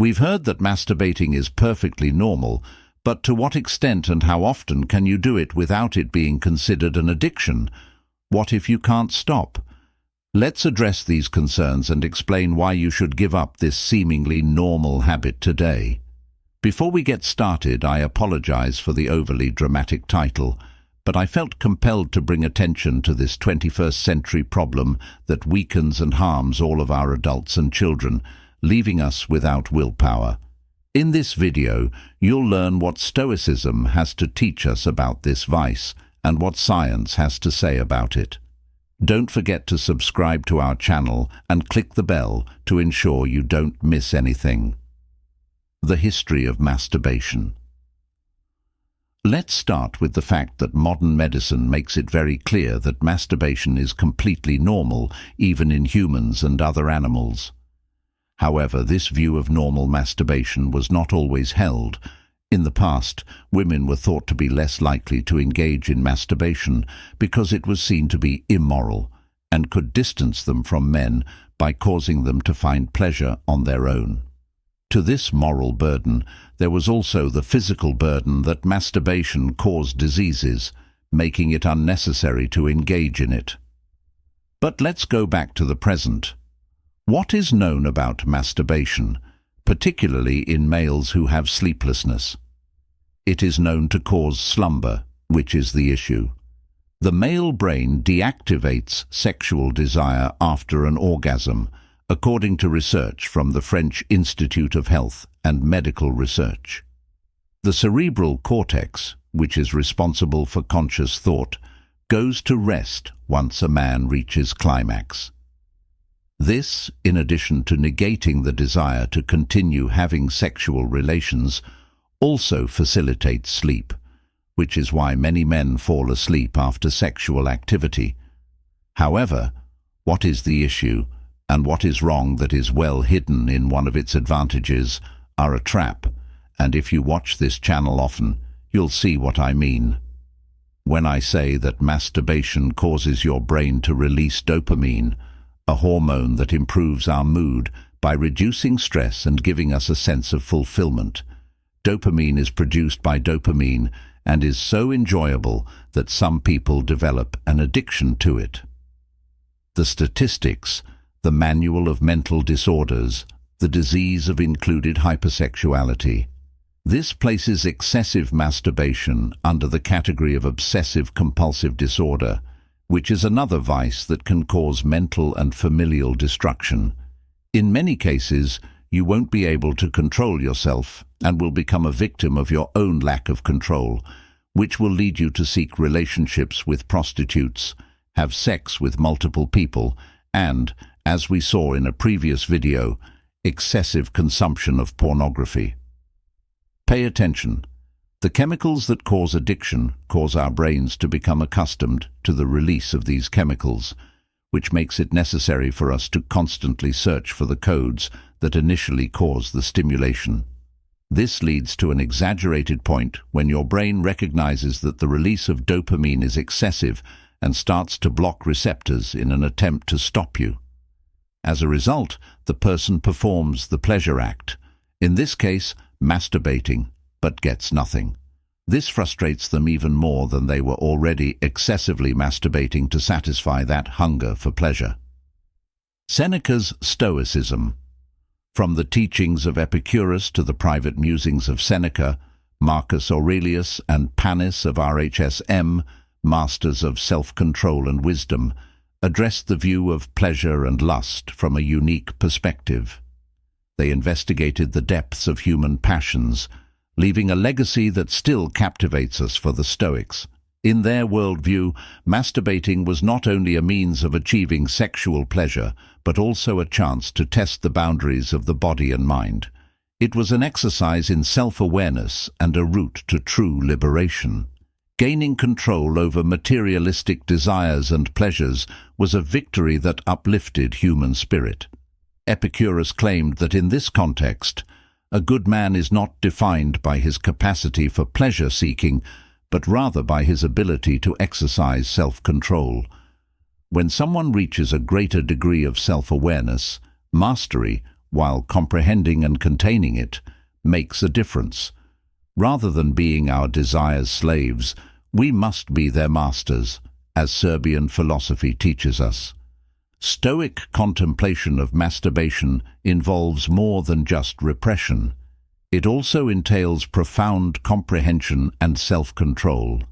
We've heard that masturbating is perfectly normal, but to what extent and how often can you do it without it being considered an addiction? What if you can't stop? Let's address these concerns and explain why you should give up this seemingly normal habit today. Before we get started, I apologize for the overly dramatic title, but I felt compelled to bring attention to this 21st century problem that weakens and harms all of our adults and children, leaving us without willpower. In this video, you'll learn what Stoicism has to teach us about this vice and what science has to say about it. Don't forget to subscribe to our channel and click the bell to ensure you don't miss anything. The history of masturbation. Let's start with the fact that modern medicine makes it very clear that masturbation is completely normal, even in humans and other animals. However, this view of normal masturbation was not always held. In the past, women were thought to be less likely to engage in masturbation because it was seen to be immoral and could distance them from men by causing them to find pleasure on their own. To this moral burden, there was also the physical burden that masturbation caused diseases, making it unnecessary to engage in it. But let's go back to the present. What is known about masturbation, particularly in males who have sleeplessness? It is known to cause slumber, which is the issue. The male brain deactivates sexual desire after an orgasm, according to research from the French Institute of Health and Medical Research. The cerebral cortex, which is responsible for conscious thought, goes to rest once a man reaches climax. This, in addition to negating the desire to continue having sexual relations, also facilitates sleep, which is why many men fall asleep after sexual activity. However, what is the issue, and what is wrong that is well hidden in one of its advantages, are a trap, and if you watch this channel often, you'll see what I mean. When I say that masturbation causes your brain to release dopamine, a hormone that improves our mood by reducing stress and giving us a sense of fulfillment. Dopamine is produced by dopamine and is so enjoyable that some people develop an addiction to it. The statistics, the manual of mental disorders, the disease of included hypersexuality. This places excessive masturbation under the category of obsessive-compulsive disorder, which is another vice that can cause mental and familial destruction. In many cases, you won't be able to control yourself and will become a victim of your own lack of control, which will lead you to seek relationships with prostitutes, have sex with multiple people, and, as we saw in a previous video, excessive consumption of pornography. Pay attention. The chemicals that cause addiction cause our brains to become accustomed to the release of these chemicals, which makes it necessary for us to constantly search for the codes that initially cause the stimulation. This leads to an exaggerated point when your brain recognizes that the release of dopamine is excessive and starts to block receptors in an attempt to stop you. As a result, the person performs the pleasure act, in this case, masturbating, but gets nothing. This frustrates them even more than they were already excessively masturbating to satisfy that hunger for pleasure. Seneca's Stoicism. From the teachings of Epictetus to the private musings of Seneca, Marcus Aurelius and Panis of RHSM, masters of self-control and wisdom, addressed the view of pleasure and lust from a unique perspective. They investigated the depths of human passions, leaving a legacy that still captivates us for the Stoics. In their worldview, masturbating was not only a means of achieving sexual pleasure, but also a chance to test the boundaries of the body and mind. It was an exercise in self-awareness and a route to true liberation. Gaining control over materialistic desires and pleasures was a victory that uplifted human spirit. Epictetus claimed that in this context, a good man is not defined by his capacity for pleasure-seeking, but rather by his ability to exercise self-control. When someone reaches a greater degree of self-awareness, mastery, while comprehending and containing it, makes a difference. Rather than being our desires' slaves, we must be their masters, as Serbian philosophy teaches us. Stoic contemplation of masturbation involves more than just repression. It also entails profound comprehension and self-control.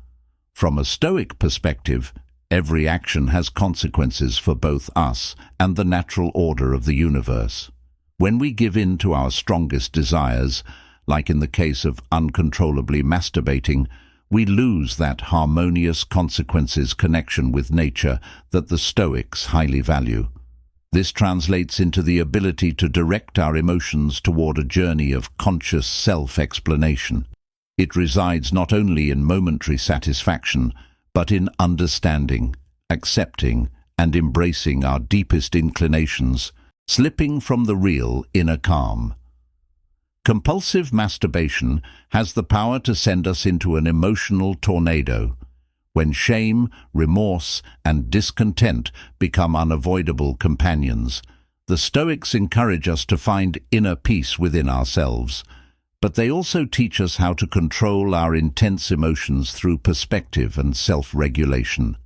From a Stoic perspective, every action has consequences for both us and the natural order of the universe. When we give in to our strongest desires, like in the case of uncontrollably masturbating, we lose that harmonious consequences connection with nature that the Stoics highly value. This translates into the ability to direct our emotions toward a journey of conscious self-explanation. It resides not only in momentary satisfaction, but in understanding, accepting, and embracing our deepest inclinations, slipping from the real inner calm. Compulsive masturbation has the power to send us into an emotional tornado. When shame, remorse, and discontent become unavoidable companions, the Stoics encourage us to find inner peace within ourselves. But they also teach us how to control our intense emotions through perspective and self-regulation.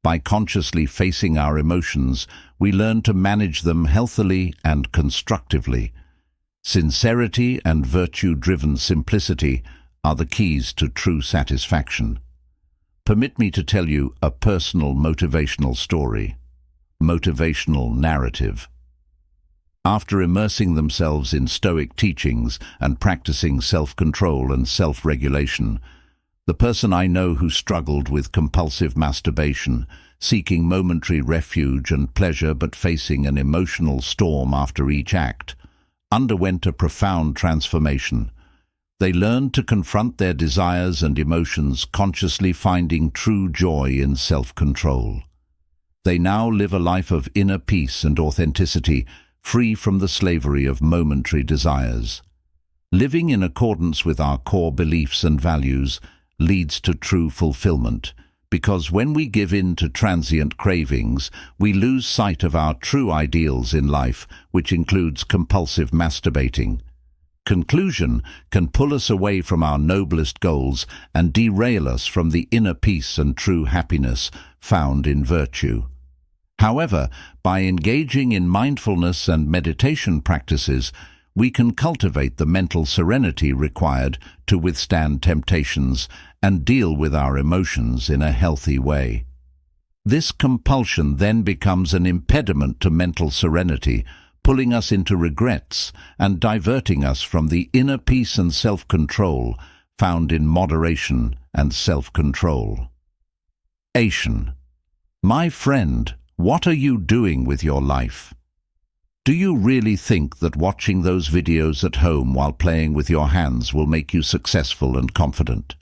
By consciously facing our emotions, we learn to manage them healthily and constructively. Sincerity and virtue-driven simplicity are the keys to true satisfaction. Permit me to tell you a personal motivational story. Motivational narrative. After immersing themselves in Stoic teachings and practicing self-control and self-regulation, the person I know who struggled with compulsive masturbation, seeking momentary refuge and pleasure but facing an emotional storm after each act, underwent a profound transformation. They learned to confront their desires and emotions, consciously finding true joy in self-control. They now live a life of inner peace and authenticity, free from the slavery of momentary desires. Living in accordance with our core beliefs and values leads to true fulfillment, because when we give in to transient cravings, we lose sight of our true ideals in life, which includes compulsive masturbating. Conclusion can pull us away from our noblest goals and derail us from the inner peace and true happiness found in virtue. However, by engaging in mindfulness and meditation practices, we can cultivate the mental serenity required to withstand temptations and deal with our emotions in a healthy way. This compulsion then becomes an impediment to mental serenity, pulling us into regrets and diverting us from the inner peace and self-control found in moderation and self-control. Ation. My friend, what are you doing with your life? Do you really think that watching those videos at home while playing with your hands will make you successful and confident?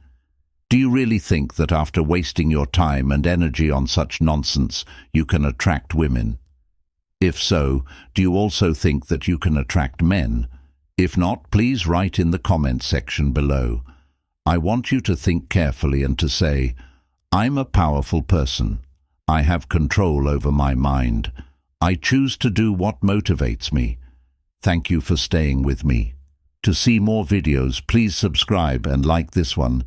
Do you really think that after wasting your time and energy on such nonsense, you can attract women? If so, do you also think that you can attract men? If not, please write in the comment section below. I want you to think carefully and to say, I'm a powerful person. I have control over my mind. I choose to do what motivates me. Thank you for staying with me. To see more videos, please subscribe and like this one.